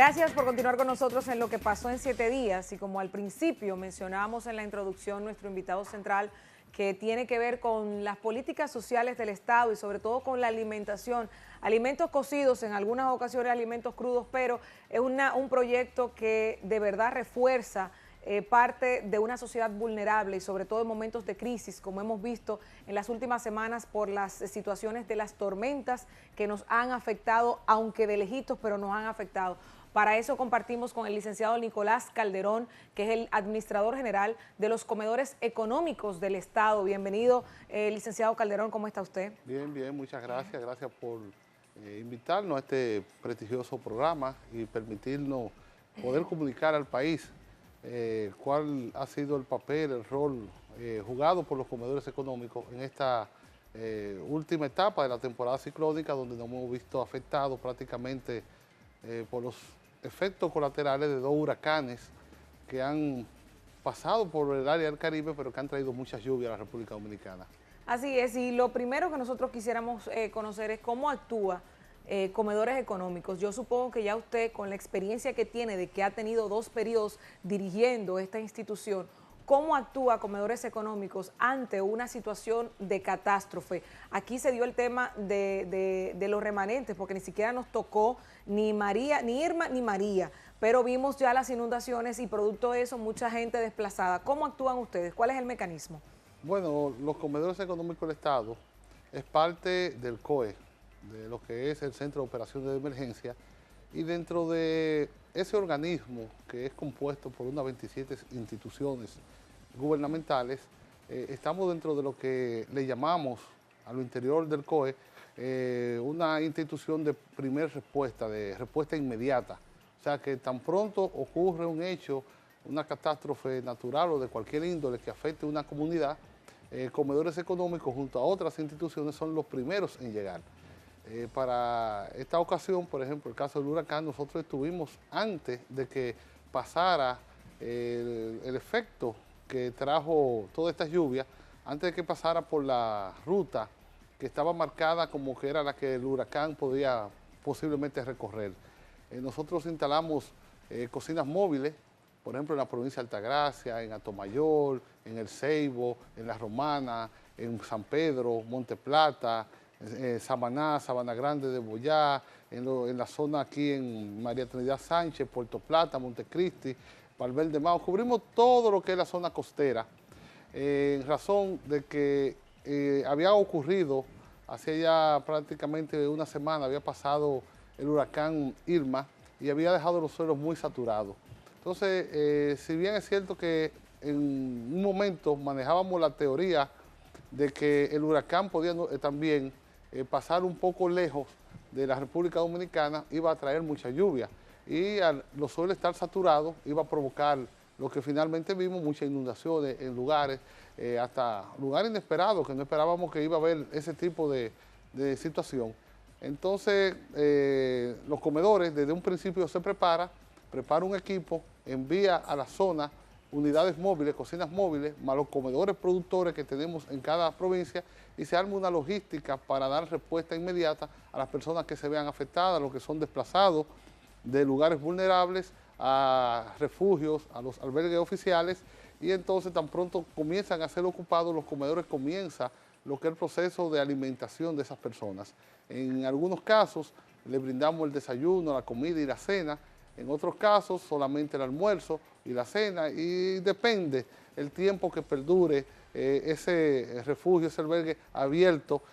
Gracias por continuar con nosotros en Lo que pasó en 7 días, y como al principio mencionábamos en la introducción, nuestro invitado central, que tiene que ver con las políticas sociales del Estado y sobre todo con la alimentación, alimentos cocidos, en algunas ocasiones alimentos crudos, pero es un proyecto que de verdad refuerza parte de una sociedad vulnerable y sobre todo en momentos de crisis, como hemos visto en las últimas semanas por las situaciones de las tormentas que nos han afectado, aunque de lejitos, pero nos han afectado. Para eso compartimos con el licenciado Nicolás Calderón, que es el administrador general de los comedores económicos del Estado. Bienvenido, licenciado Calderón, ¿cómo está usted? Bien, bien, muchas gracias. Gracias por invitarnos a este prestigioso programa y permitirnos poder comunicar al país cuál ha sido el papel, el rol jugado por los comedores económicos en esta última etapa de la temporada ciclónica, donde nos hemos visto afectados prácticamente por los efectos colaterales de 2 huracanes que han pasado por el área del Caribe, pero que han traído muchas lluvias a la República Dominicana. Así es, y lo primero que nosotros quisiéramos conocer es cómo actúa Comedores Económicos. Yo supongo que ya usted, con la experiencia que tiene de que ha tenido 2 periodos dirigiendo esta institución, ¿cómo actúa Comedores Económicos ante una situación de catástrofe? Aquí se dio el tema de los remanentes, porque ni siquiera nos tocó ni María, ni Irma, ni María, pero vimos ya las inundaciones y producto de eso mucha gente desplazada. ¿Cómo actúan ustedes? ¿Cuál es el mecanismo? Bueno, los comedores económicos del Estado es parte del COE, de lo que es el Centro de Operaciones de Emergencia, y dentro de ese organismo, que es compuesto por unas 27 instituciones gubernamentales, estamos dentro de lo que le llamamos a lo interior del COE una institución de primer respuesta, de respuesta inmediata. O sea que tan pronto ocurre un hecho, una catástrofe natural o de cualquier índole que afecte a una comunidad, comedores económicos junto a otras instituciones son los primeros en llegar. Para esta ocasión, por ejemplo, el caso del huracán, nosotros estuvimos antes de que pasara el efecto que trajo toda esta lluvia, antes de que pasara por la ruta que estaba marcada como que era la que el huracán podía posiblemente recorrer. Nosotros instalamos cocinas móviles, por ejemplo, en la provincia de Altagracia, en Atomayor, en El Ceibo, en La Romana, en San Pedro, Monte Plata, Samaná, Sabana Grande de Boyá, en la zona aquí en María Trinidad Sánchez, Puerto Plata, Montecristi, Valverde Mao. Cubrimos todo lo que es la zona costera, en razón de que había ocurrido, hace ya prácticamente una semana, había pasado el huracán Irma y había dejado los suelos muy saturados. Entonces, si bien es cierto que en un momento manejábamos la teoría de que el huracán podía también pasar un poco lejos de la República Dominicana, iba a traer mucha lluvia y los suelos estar saturados iba a provocar lo que finalmente vimos, muchas inundaciones en lugares, hasta lugares inesperados, que no esperábamos que iba a haber ese tipo de situación. Entonces, los comedores desde un principio se prepara un equipo, envía a la zona unidades móviles, cocinas móviles, más los comedores productores que tenemos en cada provincia, y se arma una logística para dar respuesta inmediata a las personas que se vean afectadas, los que son desplazados de lugares vulnerables a refugios, a los albergues oficiales, y entonces tan pronto comienzan a ser ocupados, los comedores comienza lo que es el proceso de alimentación de esas personas. En algunos casos le brindamos el desayuno, la comida y la cena, en otros casos solamente el almuerzo y la cena, y depende el tiempo que perdure ese refugio, ese albergue abierto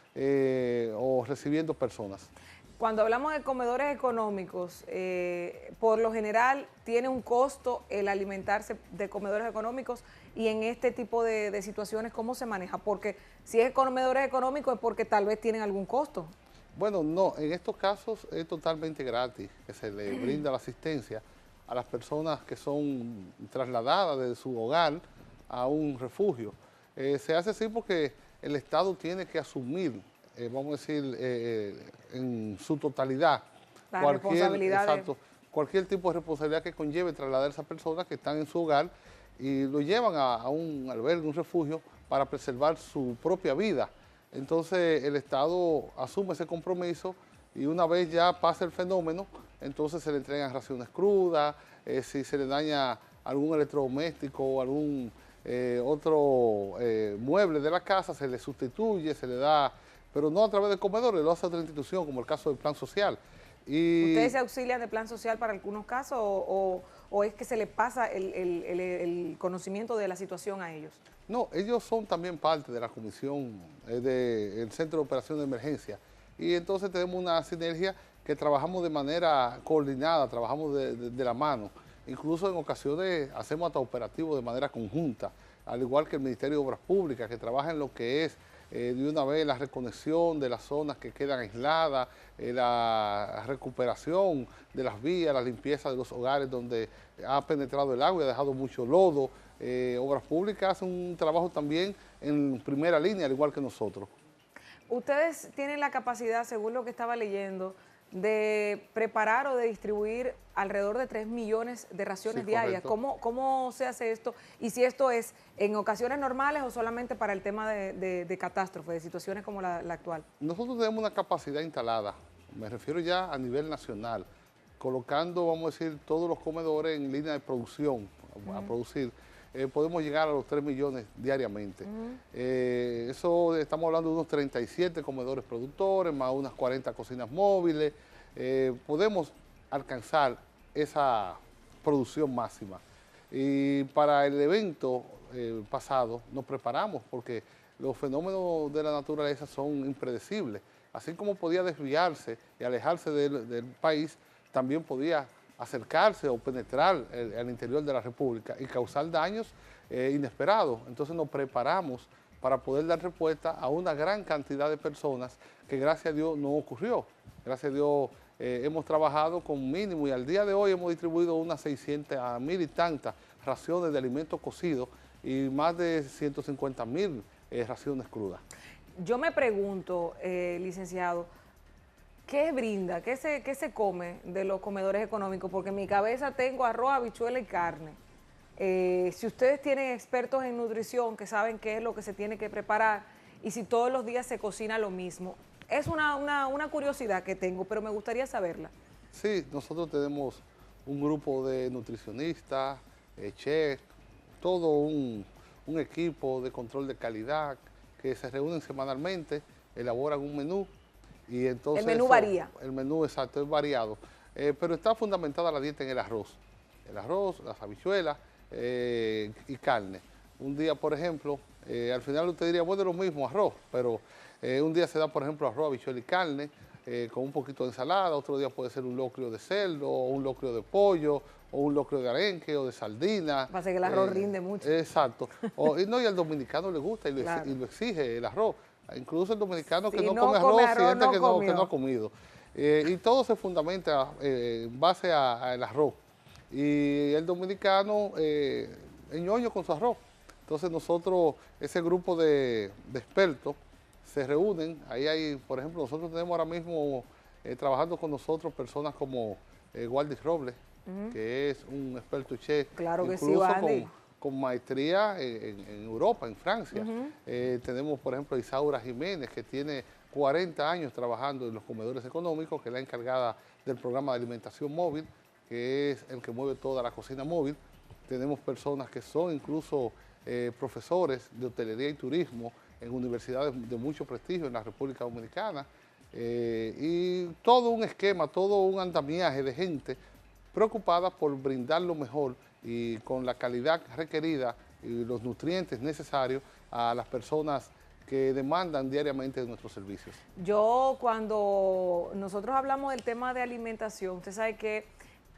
o recibiendo personas. Cuando hablamos de comedores económicos, por lo general tiene un costo el alimentarse de comedores económicos, y en este tipo de situaciones, ¿cómo se maneja? Porque si es comedores económicos es porque tal vez tienen algún costo. Bueno, no, en estos casos es totalmente gratis, que se le brinda la asistencia a las personas que son trasladadas de su hogar a un refugio. Se hace así porque el Estado tiene que asumir, vamos a decir, en su totalidad, cualquier tipo de responsabilidad que conlleve trasladar a esas personas que están en su hogar y lo llevan a un albergue, un refugio, para preservar su propia vida. Entonces el Estado asume ese compromiso y una vez ya pasa el fenómeno, entonces se le entregan raciones crudas, si se le daña algún electrodoméstico o algún otro mueble de la casa, se le sustituye, se le da, pero no a través del comedor, lo hace otra institución, como el caso del plan social. ¿Ustedes se auxilian de plan social para algunos casos o es que se le pasa el conocimiento de la situación a ellos? No, ellos son también parte de la comisión del Centro de Operación de Emergencia y entonces tenemos una sinergia que trabajamos de manera coordinada, trabajamos de la mano. Incluso en ocasiones hacemos hasta operativos de manera conjunta, al igual que el Ministerio de Obras Públicas, que trabaja en lo que es de una vez la reconexión de las zonas que quedan aisladas, la recuperación de las vías, la limpieza de los hogares donde ha penetrado el agua y ha dejado mucho lodo. Obras Públicas hace un trabajo también en primera línea, al igual que nosotros. Ustedes tienen la capacidad, según lo que estaba leyendo, de preparar o de distribuir alrededor de 3 millones de raciones diarias. ¿Cómo se hace esto? Y si esto es en ocasiones normales o solamente para el tema de catástrofe, de situaciones como la actual. Nosotros tenemos una capacidad instalada, me refiero ya a nivel nacional, colocando, vamos a decir, todos los comedores en línea de producción, a producir. Podemos llegar a los 3 millones diariamente. Eso estamos hablando de unos 37 comedores productores, más unas 40 cocinas móviles. Podemos alcanzar esa producción máxima. Y para el evento pasado nos preparamos porque los fenómenos de la naturaleza son impredecibles. Así como podía desviarse y alejarse del país, también podía acercarse o penetrar al interior de la República y causar daños inesperados. Entonces nos preparamos para poder dar respuesta a una gran cantidad de personas que gracias a Dios no ocurrió. Gracias a Dios hemos trabajado con mínimo y al día de hoy hemos distribuido unas 600.000 y tantas raciones de alimentos cocidos y más de 150.000 raciones crudas. Yo me pregunto, licenciado, ¿qué brinda? ¿Qué se come de los comedores económicos? Porque en mi cabeza tengo arroz, habichuela y carne. Si ustedes tienen expertos en nutrición que saben qué es lo que se tiene que preparar y si todos los días se cocina lo mismo. Es una curiosidad que tengo, pero me gustaría saberla. Sí, nosotros tenemos un grupo de nutricionistas, chefs, todo un equipo de control de calidad que se reúnen semanalmente, elaboran un menú. Y entonces el menú varía. El menú, exacto, es variado. Pero está fundamentada la dieta en el arroz. El arroz, las habichuelas y carne. Un día, por ejemplo, al final usted diría, bueno, es lo mismo, arroz, pero un día se da, por ejemplo, arroz, habichuela y carne, con un poquito de ensalada, otro día puede ser un locrio de cerdo, o un locrio de pollo, o un locrio de arenque, o de sardina. Pasa que el arroz rinde mucho. Exacto. Y al dominicano le gusta y lo exige el arroz. Incluso el dominicano que no come arroz, siente que no ha comido. Y todo se fundamenta en base al arroz. Y el dominicano es ñoño con su arroz. Entonces nosotros, ese grupo de expertos, se reúnen. Ahí hay, por ejemplo, nosotros tenemos ahora mismo trabajando con nosotros personas como Waldis Robles, que es un experto chef. Claro que sí, incluso con maestría en Europa, en Francia. Tenemos, por ejemplo, a Isaura Jiménez, que tiene 40 años trabajando en los comedores económicos, que es la encargada del programa de alimentación móvil, que es el que mueve toda la cocina móvil. Tenemos personas que son incluso profesores de hotelería y turismo en universidades de mucho prestigio en la República Dominicana. Y todo un esquema, todo un andamiaje de gente preocupada por brindar lo mejor y con la calidad requerida y los nutrientes necesarios a las personas que demandan diariamente de nuestros servicios. Yo, cuando nosotros hablamos del tema de alimentación, usted sabe que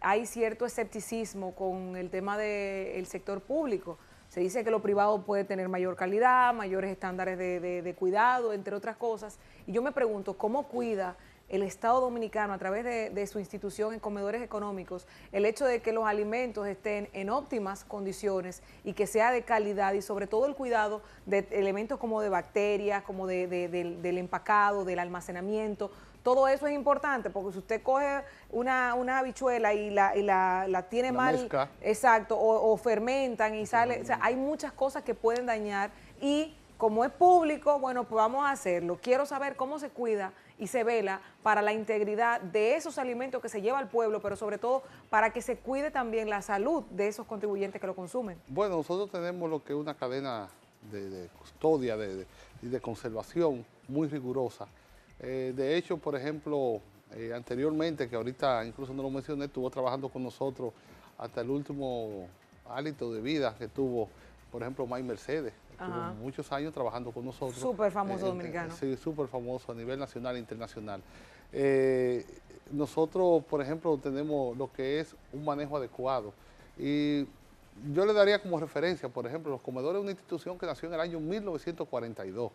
hay cierto escepticismo con el tema del sector público. Se dice que lo privado puede tener mayor calidad, mayores estándares de cuidado, entre otras cosas. Y yo me pregunto, ¿cómo cuida el Estado Dominicano a través de su institución en comedores económicos el hecho de que los alimentos estén en óptimas condiciones y que sea de calidad y sobre todo el cuidado de elementos como de bacterias, como del empacado, del almacenamiento? Todo eso es importante porque si usted coge una habichuela y la tiene mal, mezcla. exacto, o fermentan y sale, o sea, hay muchas cosas que pueden dañar y como es público, bueno, pues vamos a hacerlo. Quiero saber cómo se cuida y se vela para la integridad de esos alimentos que se lleva al pueblo, pero sobre todo para que se cuide también la salud de esos contribuyentes que lo consumen. Bueno, nosotros tenemos lo que es una cadena de custodia y de conservación muy rigurosa. De hecho, por ejemplo, anteriormente, que ahorita incluso no lo mencioné, estuvo trabajando con nosotros hasta el último hálito de vida que tuvo, por ejemplo, May Mercedes. Estuvo muchos años trabajando con nosotros. Súper famoso dominicano. Sí, súper famoso a nivel nacional e internacional. Nosotros, por ejemplo, tenemos lo que es un manejo adecuado. Y yo le daría como referencia, por ejemplo, los comedores de una institución que nació en el año 1942.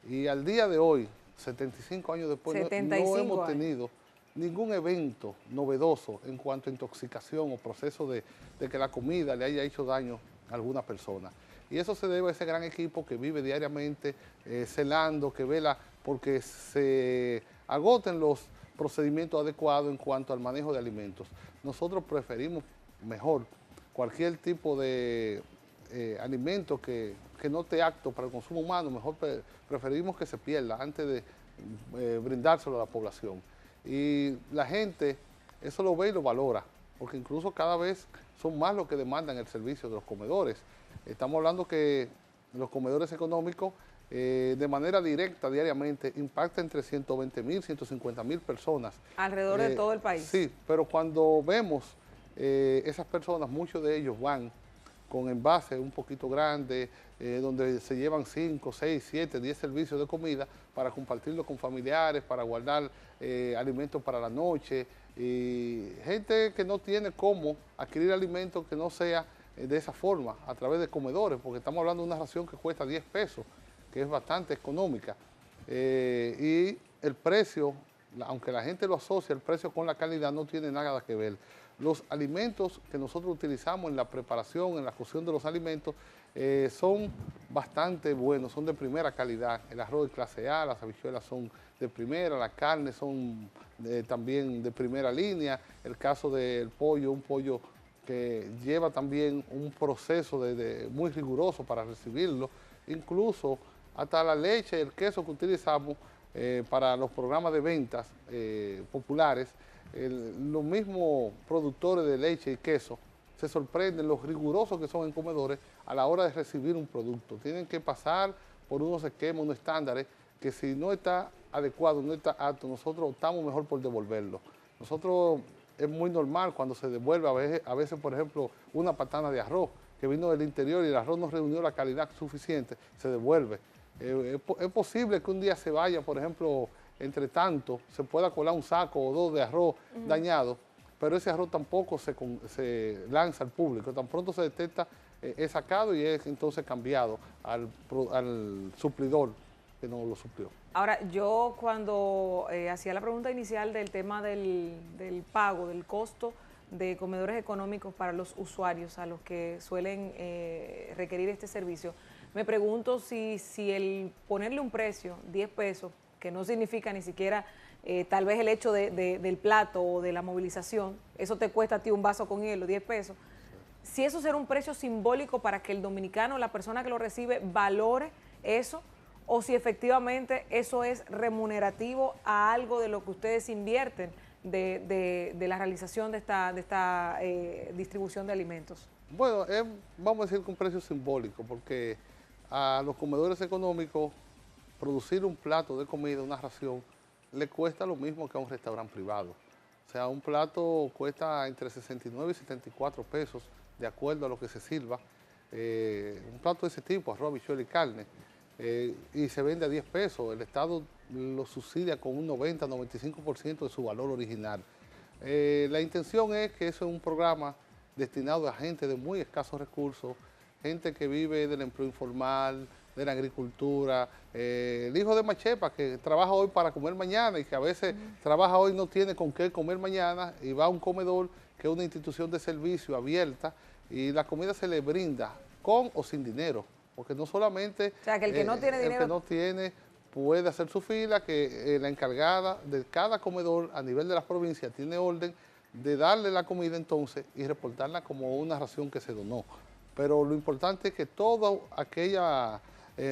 Y al día de hoy, 75 años después, no hemos tenido ningún evento novedoso en cuanto a intoxicación o proceso de que la comida le haya hecho daño a alguna persona. Y eso se debe a ese gran equipo que vive diariamente celando, que vela porque se agoten los procedimientos adecuados en cuanto al manejo de alimentos. Nosotros preferimos mejor cualquier tipo de alimento que no esté apto para el consumo humano, mejor preferimos que se pierda antes de brindárselo a la población. Y la gente eso lo ve y lo valora, porque incluso cada vez son más los que demandan el servicio de los comedores. Estamos hablando que los comedores económicos de manera directa diariamente impacta entre 120.000, 150.000 personas. Alrededor de todo el país. Sí, pero cuando vemos esas personas, muchos de ellos van con envases un poquito grandes, donde se llevan 5, 6, 7, 10 servicios de comida para compartirlo con familiares, para guardar alimentos para la noche. Y gente que no tiene cómo adquirir alimentos que no sea de esa forma, a través de comedores, porque estamos hablando de una ración que cuesta 10 pesos, que es bastante económica. Y el precio, aunque la gente lo asocia, el precio con la calidad no tiene nada que ver. Los alimentos que nosotros utilizamos en la preparación, en la cocción de los alimentos, son bastante buenos, son de primera calidad. El arroz de clase A, las habichuelas son de primera, las carnes son también de primera línea. El caso del pollo, un pollo que lleva también un proceso muy riguroso para recibirlo, incluso hasta la leche, el queso que utilizamos para los programas de ventas populares. Los mismos productores de leche y queso se sorprenden los rigurosos que son en comedores a la hora de recibir un producto. Tienen que pasar por unos esquemas, unos estándares, que si no está adecuado, no está apto, nosotros optamos mejor por devolverlo. Nosotros es muy normal cuando se devuelve a veces, por ejemplo, una patana de arroz que vino del interior y el arroz no reunió la calidad suficiente, se devuelve. Es posible que un día se vaya, por ejemplo, entre tanto, se pueda colar un saco o dos de arroz dañado, pero ese arroz tampoco se lanza al público. Tan pronto se detecta, es sacado y es entonces cambiado al suplidor que no lo suplió. Ahora, yo cuando hacía la pregunta inicial del tema del pago, del costo de comedores económicos para los usuarios a los que suelen requerir este servicio, me pregunto si el ponerle un precio, 10 pesos, que no significa ni siquiera tal vez el hecho del plato o de la movilización, eso te cuesta a ti un vaso con hielo, 10 pesos, si eso será un precio simbólico para que el dominicano, la persona que lo recibe, valore eso, o si efectivamente eso es remunerativo a algo de lo que ustedes invierten de la realización de esta distribución de alimentos. Bueno, vamos a decir que un precio simbólico, porque a los comedores económicos producir un plato de comida, una ración, le cuesta lo mismo que a un restaurante privado. O sea, un plato cuesta entre 69 y 74 pesos, de acuerdo a lo que se sirva. Un plato de ese tipo, arroz, habichuela y carne, y se vende a 10 pesos. El Estado lo subsidia con un 90-95% de su valor original. La intención es que eso es un programa destinado a gente de muy escasos recursos, gente que vive del empleo informal, de la agricultura, el hijo de Machepa que trabaja hoy para comer mañana y que a veces trabaja hoy y no tiene con qué comer mañana y va a un comedor que es una institución de servicio abierta y la comida se le brinda con o sin dinero, porque no solamente o sea, que el que no tiene dinero, el que no tiene puede hacer su fila, que la encargada de cada comedor a nivel de las provincias tiene orden de darle la comida entonces y reportarla como una ración que se donó. Pero lo importante es que toda aquella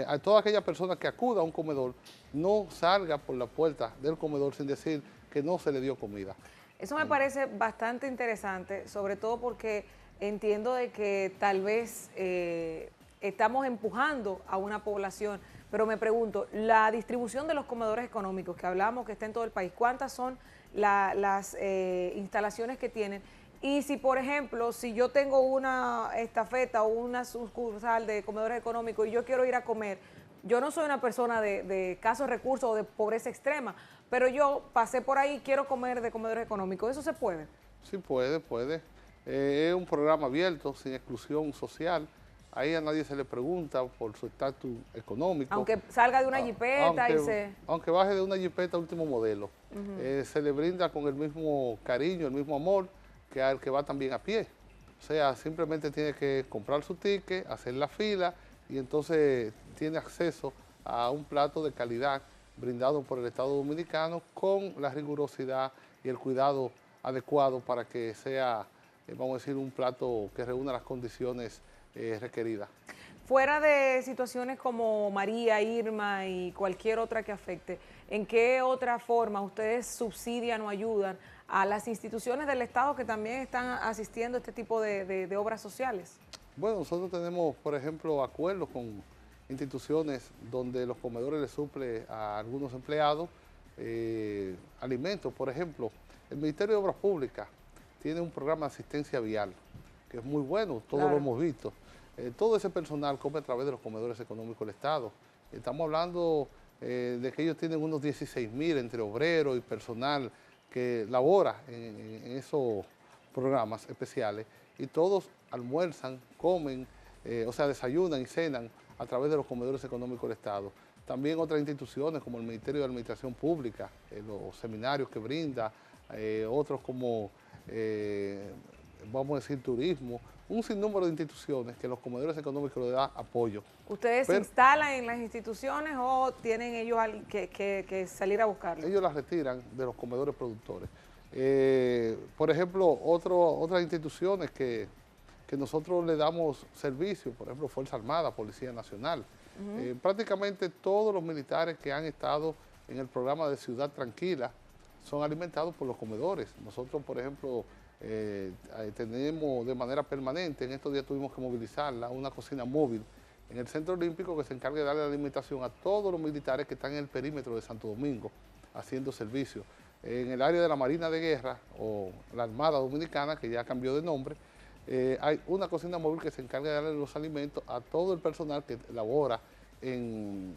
a toda aquella persona que acuda a un comedor no salga por la puerta del comedor sin decir que no se le dio comida. Eso me parece bastante interesante, sobre todo porque entiendo de que tal vez estamos empujando a una población, pero me pregunto, la distribución de los comedores económicos que hablamos que está en todo el país, ¿cuántas son las instalaciones que tienen? Y si, por ejemplo, si yo tengo una estafeta o una sucursal de comedores económicos y yo quiero ir a comer, yo no soy una persona de escasos recursos o de pobreza extrema, pero yo pasé por ahí y quiero comer de comedores económicos, ¿eso se puede? Sí, puede. Es un programa abierto, sin exclusión social. Ahí a nadie se le pregunta por su estatus económico. Aunque salga de una jipeta Aunque baje de una jipeta último modelo. Se le brinda con el mismo cariño, el mismo amor que al que va también a pie. O sea, simplemente tiene que comprar su ticket, hacer la fila y entonces tiene acceso a un plato de calidad brindado por el Estado Dominicano con la rigurosidad y el cuidado adecuado para que sea, vamos a decir, un plato que reúna las condiciones requeridas. Fuera de situaciones como María, Irma y cualquier otra que afecte, ¿en qué otra forma ustedes subsidian o ayudan a las instituciones del Estado que también están asistiendo a este tipo de obras sociales? Bueno, nosotros tenemos, por ejemplo, acuerdos con instituciones donde los comedores les suple a algunos empleados alimentos. Por ejemplo, el Ministerio de Obras Públicas tiene un programa de asistencia vial, que es muy bueno, todos lo hemos visto. Todo ese personal come a través de los comedores económicos del Estado. Estamos hablando de que ellos tienen unos 16.000 entre obreros y personal que labora en esos programas especiales y todos almuerzan, comen, o sea, desayunan y cenan a través de los comedores económicos del Estado. También otras instituciones como el Ministerio de Administración Pública, los seminarios que brinda, otros como, vamos a decir, turismo, un sinnúmero de instituciones que los comedores económicos le dan apoyo. ¿Ustedes se instalan en las instituciones o tienen ellos que salir a buscarlo? Ellos las retiran de los comedores productores. Por ejemplo, otras instituciones que nosotros le damos servicio, por ejemplo, Fuerza Armada, Policía Nacional. Prácticamente todos los militares que han estado en el programa de Ciudad Tranquila son alimentados por los comedores. Nosotros, por ejemplo, tenemos de manera permanente, en estos días tuvimos que movilizarla, una cocina móvil en el Centro Olímpico que se encarga de darle la alimentación a todos los militares que están en el perímetro de Santo Domingo haciendo servicio. En el área de la Marina de Guerra o la Armada Dominicana, que ya cambió de nombre, hay una cocina móvil que se encarga de darle los alimentos a todo el personal que labora en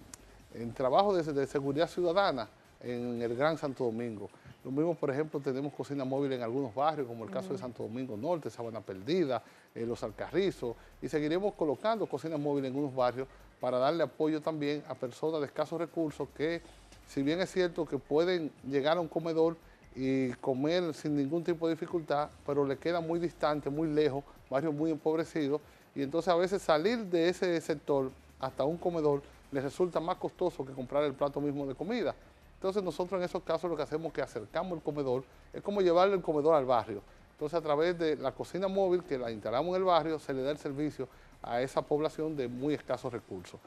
trabajo de seguridad ciudadana en el Gran Santo Domingo. Lo mismo, por ejemplo, tenemos cocina móvil en algunos barrios, como el caso de Santo Domingo Norte, Sabana Perdida, Los Alcarrizos, y seguiremos colocando cocinas móviles en unos barrios para darle apoyo también a personas de escasos recursos que, si bien es cierto que pueden llegar a un comedor y comer sin ningún tipo de dificultad, pero le queda muy distante, muy lejos, barrios muy empobrecidos, y entonces a veces salir de ese sector hasta un comedor les resulta más costoso que comprar el plato mismo de comida. Entonces nosotros en esos casos lo que hacemos es que acercamos el comedor, es como llevarle el comedor al barrio. Entonces a través de la cocina móvil que la instalamos en el barrio, se le da el servicio a esa población de muy escasos recursos.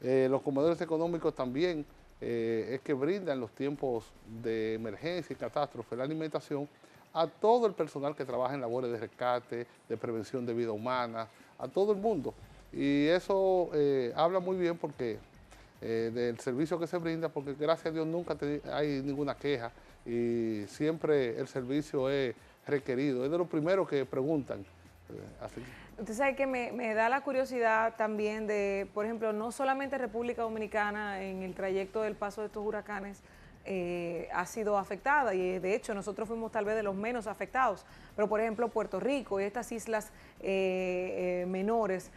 Los comedores económicos también es que brindan los tiempos de emergencia y catástrofe, la alimentación a todo el personal que trabaja en labores de rescate, de prevención de vida humana, a todo el mundo. Y eso habla muy bien porque del servicio que se brinda, porque gracias a Dios nunca hay ninguna queja y siempre el servicio es requerido. Es de lo primero que preguntan. Usted sabe que me da la curiosidad también de, por ejemplo, no solamente República Dominicana en el trayecto del paso de estos huracanes ha sido afectada y de hecho nosotros fuimos tal vez de los menos afectados, pero por ejemplo Puerto Rico y estas islas menores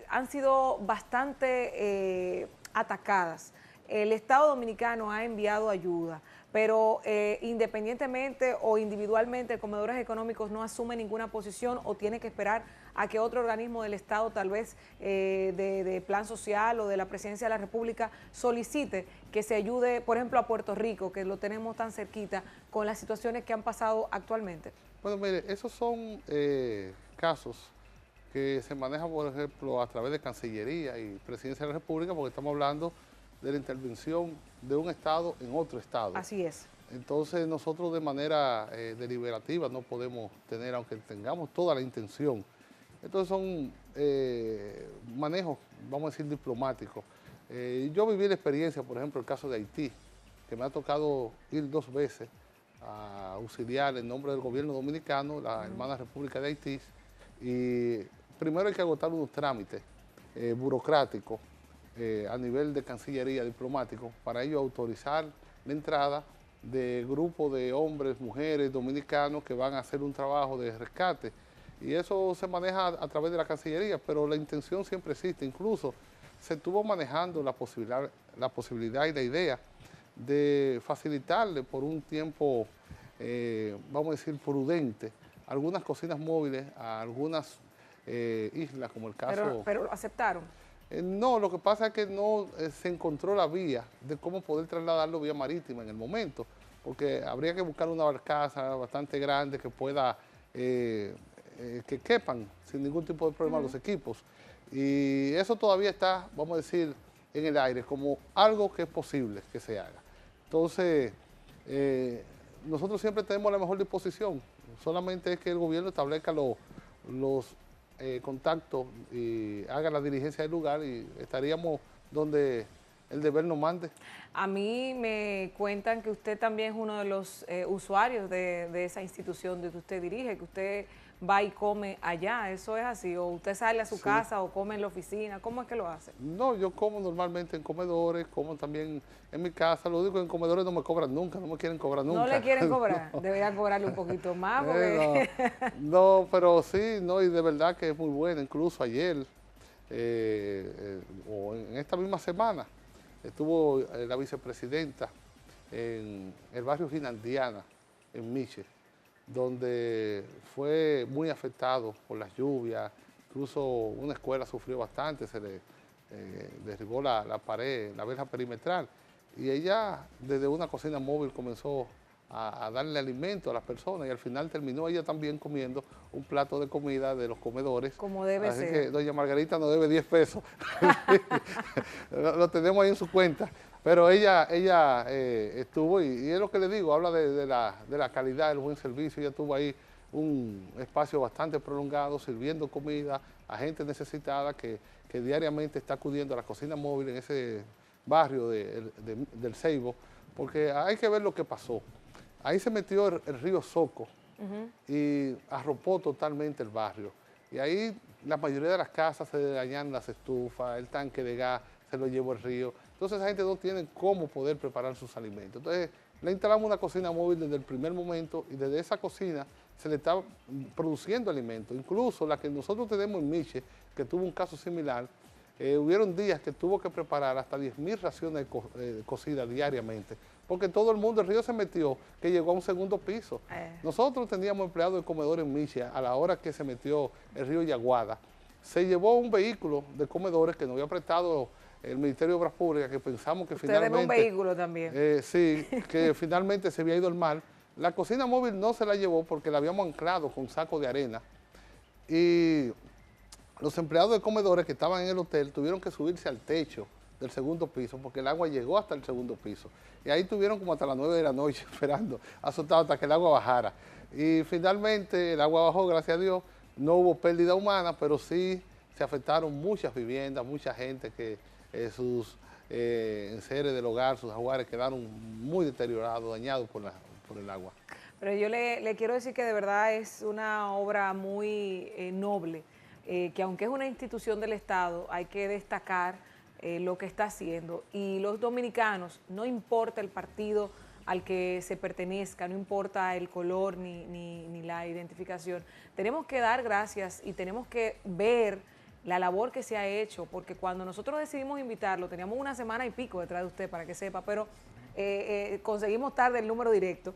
han sido bastante atacadas. El Estado Dominicano ha enviado ayuda, pero independientemente o individualmente comedores económicos no asumen ninguna posición o tiene que esperar a que otro organismo del Estado, tal vez de plan social o de la Presidencia de la República, solicite que se ayude, por ejemplo, a Puerto Rico, que lo tenemos tan cerquita, con las situaciones que han pasado actualmente. Bueno, mire, esos son casos que se maneja, por ejemplo, a través de Cancillería y Presidencia de la República, porque estamos hablando de la intervención de un Estado en otro Estado. Así es. Entonces nosotros de manera deliberativa no podemos tener, aunque tengamos toda la intención. Entonces son manejos, vamos a decir, diplomáticos. Yo viví la experiencia, por ejemplo, el caso de Haití, que me ha tocado ir 2 veces a auxiliar en nombre del gobierno dominicano, la hermana República de Haití, y primero hay que agotar unos trámites burocráticos a nivel de Cancillería diplomático, para ello autorizar la entrada de grupos de hombres, mujeres dominicanos que van a hacer un trabajo de rescate. Y eso se maneja a través de la Cancillería, pero la intención siempre existe. Incluso se estuvo manejando la posibilidad y la idea de facilitarle por un tiempo, vamos a decir, prudente, algunas cocinas móviles a algunas islas, como el caso... Pero aceptaron. No, lo que pasa es que no se encontró la vía de cómo poder trasladarlo vía marítima en el momento, porque habría que buscar una barcaza bastante grande que pueda, que quepan sin ningún tipo de problema los equipos. Y eso todavía está, vamos a decir, en el aire, como algo que es posible que se haga. Entonces, nosotros siempre tenemos la mejor disposición, solamente es que el gobierno establezca los contactos y haga la diligencia del lugar y estaríamos donde el deber nos mande. A mí me cuentan que usted también es uno de los usuarios de esa institución que usted dirige, que usted va y come allá, ¿eso es así? ¿O usted sale a su casa o come en la oficina? ¿Cómo es que lo hace? No, yo como normalmente en comedores, como también en mi casa. Lo único que en comedores no me cobran nunca, no me quieren cobrar nunca. ¿No le quieren cobrar? No. Deberían cobrarle un poquito más porque... no, pero sí, no, y de verdad que es muy buena. Incluso ayer, o en esta misma semana, estuvo la vicepresidenta en el barrio Ginandiana, en Miche, donde fue muy afectado por las lluvias. Incluso una escuela sufrió bastante, se le derribó la pared, la verja perimetral, y ella desde una cocina móvil comenzó a darle alimento a las personas y al final terminó ella también comiendo un plato de comida de los comedores. Como debe Así ser. que doña Margarita nos debe 10 pesos. lo tenemos ahí en su cuenta. Pero ella estuvo, y es lo que le digo, habla de la calidad, del buen servicio. Ella estuvo ahí un espacio bastante prolongado sirviendo comida a gente necesitada que diariamente está acudiendo a la cocina móvil en ese barrio del Ceibo, porque hay que ver lo que pasó. Ahí se metió el río Soco y arropó totalmente el barrio. Y ahí la mayoría de las casas se dañaron las estufas, el tanque de gas se lo llevó el río. Entonces esa gente no tiene cómo poder preparar sus alimentos. Entonces le instalamos una cocina móvil desde el primer momento y desde esa cocina se le está produciendo alimentos. Incluso la que nosotros tenemos en Miche, que tuvo un caso similar, hubieron días que tuvo que preparar hasta 10.000 raciones cocidas diariamente, porque todo el mundo, el río se metió, que llegó a un segundo piso. Nosotros teníamos empleados de comedores en Miche a la hora que se metió el río Yaguada. Se llevó un vehículo de comedores que nos había prestado el Ministerio de Obras Públicas, que pensamos que finalmente... Usted debe un vehículo también. Sí, que finalmente se había ido al mar. La cocina móvil no se la llevó porque la habíamos anclado con sacos de arena. Y los empleados de comedores que estaban en el hotel tuvieron que subirse al techo del segundo piso porque el agua llegó hasta el segundo piso. Y ahí estuvieron como hasta las 9 de la noche esperando, azotados hasta que el agua bajara. Y finalmente el agua bajó, gracias a Dios. No hubo pérdida humana, pero sí se afectaron muchas viviendas, mucha gente que sus enseres del hogar, sus jaguares quedaron muy deteriorados, dañados por el agua. Pero yo le quiero decir que de verdad es una obra muy noble, que aunque es una institución del Estado, hay que destacar lo que está haciendo. Y los dominicanos, no importa el partido al que se pertenezca, no importa el color ni la identificación, tenemos que dar gracias y tenemos que ver la labor que se ha hecho, porque cuando nosotros decidimos invitarlo, teníamos una semana y pico detrás de usted para que sepa, pero conseguimos tarde el número directo,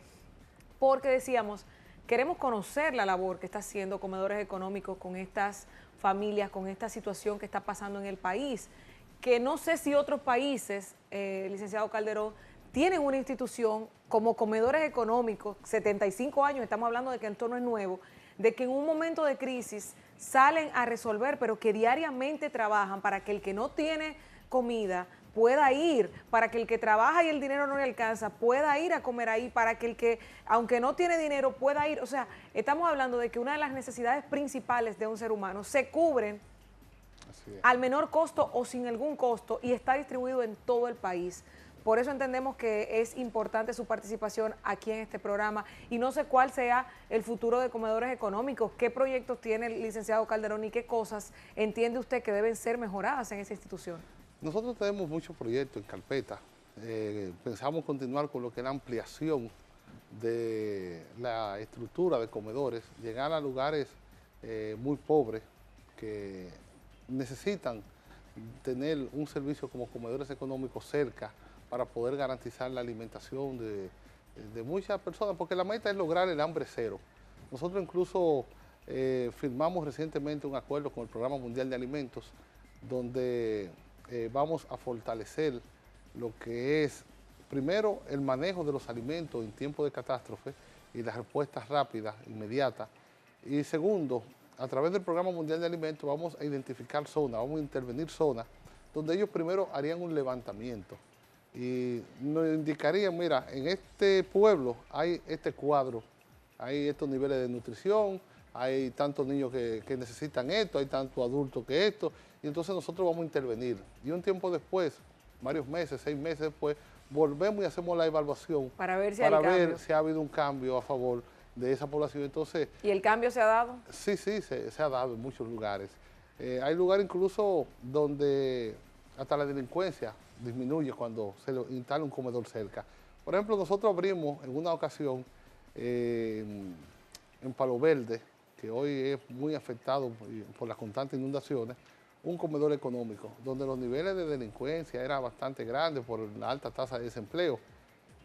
porque decíamos, queremos conocer la labor que está haciendo Comedores Económicos con estas familias, con esta situación que está pasando en el país, que no sé si otros países, licenciado Calderón, tienen una institución como Comedores Económicos, 75 años, estamos hablando de que esto no es nuevo, de que en un momento de crisis salen a resolver, pero que diariamente trabajan para que el que no tiene comida pueda ir, para que el que trabaja y el dinero no le alcanza pueda ir a comer ahí, para que el que, aunque no tiene dinero, pueda ir. O sea, estamos hablando de que una de las necesidades principales de un ser humano se cubren al menor costo o sin algún costo y está distribuido en todo el país. Por eso entendemos que es importante su participación aquí en este programa y no sé cuál sea el futuro de comedores económicos, qué proyectos tiene el licenciado Calderón y qué cosas entiende usted que deben ser mejoradas en esa institución. Nosotros tenemos muchos proyectos en carpeta. Pensamos continuar con lo que es la ampliación de la estructura de comedores, llegar a lugares muy pobres que necesitan tener un servicio como comedores económicos cerca para poder garantizar la alimentación de muchas personas, porque la meta es lograr el hambre cero. Nosotros incluso firmamos recientemente un acuerdo con el Programa Mundial de Alimentos, donde vamos a fortalecer lo que es, primero, el manejo de los alimentos en tiempo de catástrofe y las respuestas rápidas, inmediatas. Y segundo, a través del Programa Mundial de Alimentos vamos a identificar zonas, vamos a intervenir zonas donde ellos primero harían un levantamiento y nos indicarían, mira, en este pueblo hay este cuadro, hay estos niveles de nutrición, hay tantos niños que necesitan esto, hay tantos adultos que esto, y entonces nosotros vamos a intervenir. Y un tiempo después, varios meses, 6 meses después, volvemos y hacemos la evaluación para ver si ha habido un cambio a favor de esa población. Entonces, ¿y el cambio se ha dado? Sí, se ha dado en muchos lugares. Hay lugares incluso donde hasta la delincuencia disminuye cuando se instala un comedor cerca. Por ejemplo, nosotros abrimos en una ocasión en Palo Verde, que hoy es muy afectado por las constantes inundaciones, un comedor económico, donde los niveles de delincuencia eran bastante grandes por la alta tasa de desempleo.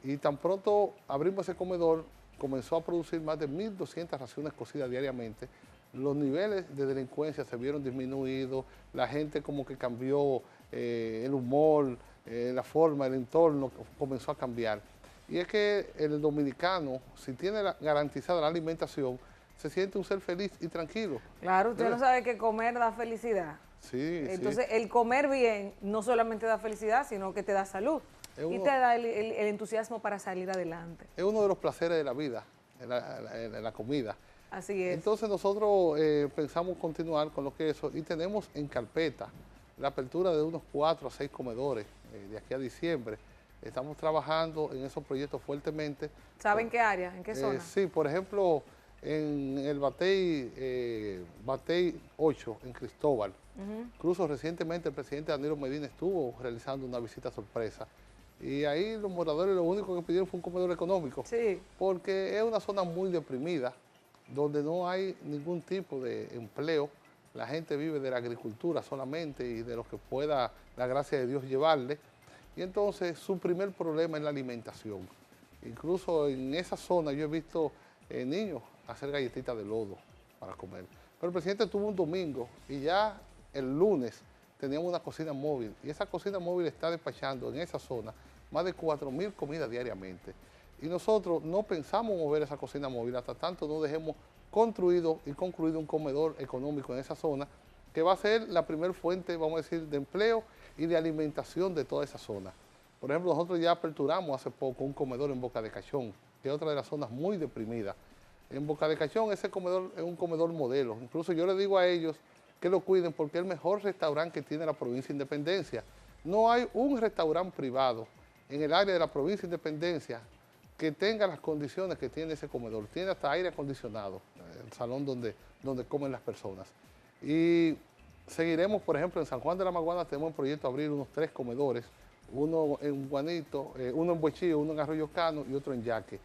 Y tan pronto abrimos ese comedor, comenzó a producir más de 1.200 raciones cocidas diariamente. Los niveles de delincuencia se vieron disminuidos, la gente como que cambió el humor, la forma, el entorno comenzó a cambiar. Y es que el dominicano, si tiene garantizada la alimentación, se siente un ser feliz y tranquilo. Claro, usted no sabe que comer da felicidad. Sí, entonces, el comer bien no solamente da felicidad, sino que te da salud y te da el entusiasmo para salir adelante. Es uno de los placeres de la vida, la comida. Así es. Entonces nosotros pensamos continuar con lo que es eso y tenemos en carpeta la apertura de unos 4 a 6 comedores de aquí a diciembre. Estamos trabajando en esos proyectos fuertemente. ¿Saben qué área? ¿En qué zona? Sí, por ejemplo, en el Batey 8, en Cristóbal. Incluso recientemente el presidente Danilo Medina estuvo realizando una visita sorpresa. Y ahí los moradores lo único que pidieron fue un comedor económico. Sí. Porque es una zona muy deprimida, donde no hay ningún tipo de empleo. La gente vive de la agricultura solamente y de lo que pueda la gracia de Dios llevarle. Y entonces su primer problema es la alimentación. Incluso en esa zona yo he visto niños hacer galletitas de lodo para comer. Pero el presidente tuvo un domingo y ya el lunes teníamos una cocina móvil. Y esa cocina móvil está despachando en esa zona más de 4.000 comidas diariamente. Y nosotros no pensamos mover esa cocina móvil hasta tanto no dejemos construido y concluido un comedor económico en esa zona, que va a ser la primer fuente, vamos a decir, de empleo y de alimentación de toda esa zona. Por ejemplo, nosotros ya aperturamos hace poco un comedor en Boca de Cachón, que es otra de las zonas muy deprimidas. En Boca de Cachón ese comedor es un comedor modelo. Incluso yo le digo a ellos que lo cuiden porque es el mejor restaurante que tiene la provincia de Independencia. No hay un restaurante privado en el área de la provincia de Independencia que tenga las condiciones que tiene ese comedor. Tiene hasta aire acondicionado, el salón donde comen las personas. Y seguiremos, por ejemplo, en San Juan de la Maguana tenemos un proyecto de abrir unos 3 comedores, uno en Guanito, uno en Bochillo, uno en Arroyo Cano y otro en Yaque.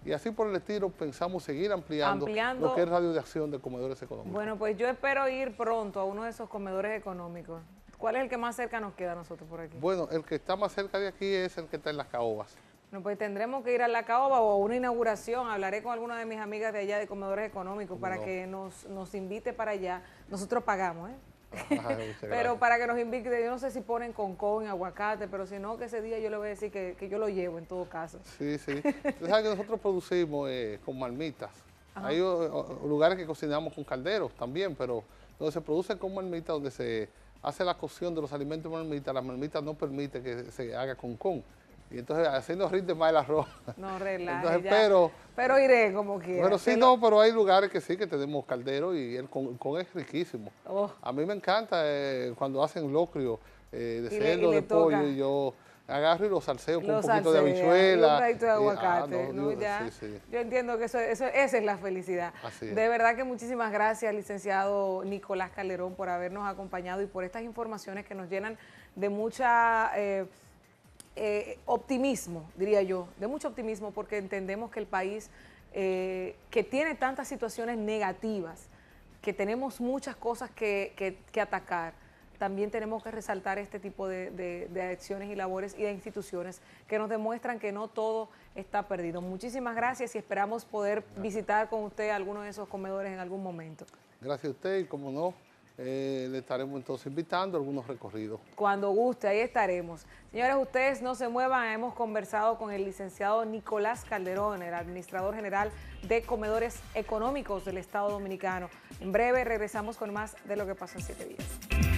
Y así por el estilo pensamos seguir ampliando lo que es radio de acción de comedores económicos. Bueno, pues yo espero ir pronto a uno de esos comedores económicos. ¿Cuál es el que más cerca nos queda a nosotros por aquí? Bueno, el que está más cerca de aquí es el que está en Las Caobas. Bueno, pues tendremos que ir a La Caoba o a una inauguración. Hablaré con alguna de mis amigas de allá de comedores económicos para que nos invite para allá. Nosotros pagamos, ¿eh? Pero para que nos invite, yo no sé si ponen concón, aguacate, pero si no, que ese día yo le voy a decir que yo lo llevo en todo caso. Sí, sí. Usted sabe que nosotros producimos con marmitas Ajá. Hay lugares que cocinamos con calderos también, pero donde se produce con marmita, donde se hace la cocción de los alimentos en marmita, la marmita no permite que se haga con. Y entonces así nos rinde más el arroz. No relaje, Entonces, ya. Pero iré como quiera. Bueno, sí, no, pero hay lugares que sí, que tenemos caldero y el con es riquísimo. Oh. A mí me encanta cuando hacen locrio de Y cerdo, le de pollo, toca. y yo agarro y lo salseo con un Los poquito de salsea, y habichuela. un pedacito de aguacate, no, ¿no? Ya, sí, yo entiendo que esa es la felicidad. Así es. De verdad que muchísimas gracias, licenciado Nicolás Calderón, por habernos acompañado y por estas informaciones que nos llenan de mucha optimismo, diría yo, de mucho optimismo, porque entendemos que el país que tiene tantas situaciones negativas, que tenemos muchas cosas que atacar, también tenemos que resaltar este tipo de acciones y labores y de instituciones que nos demuestran que no todo está perdido. Muchísimas gracias y esperamos poder visitar con usted alguno de esos comedores en algún momento. Gracias a usted y como no, le estaremos entonces invitando a algunos recorridos. Cuando guste, ahí estaremos. Señores, ustedes no se muevan, hemos conversado con el licenciado Nicolás Calderón, el administrador general de Comedores Económicos del Estado Dominicano. En breve regresamos con más de Lo que pasó en 7 días.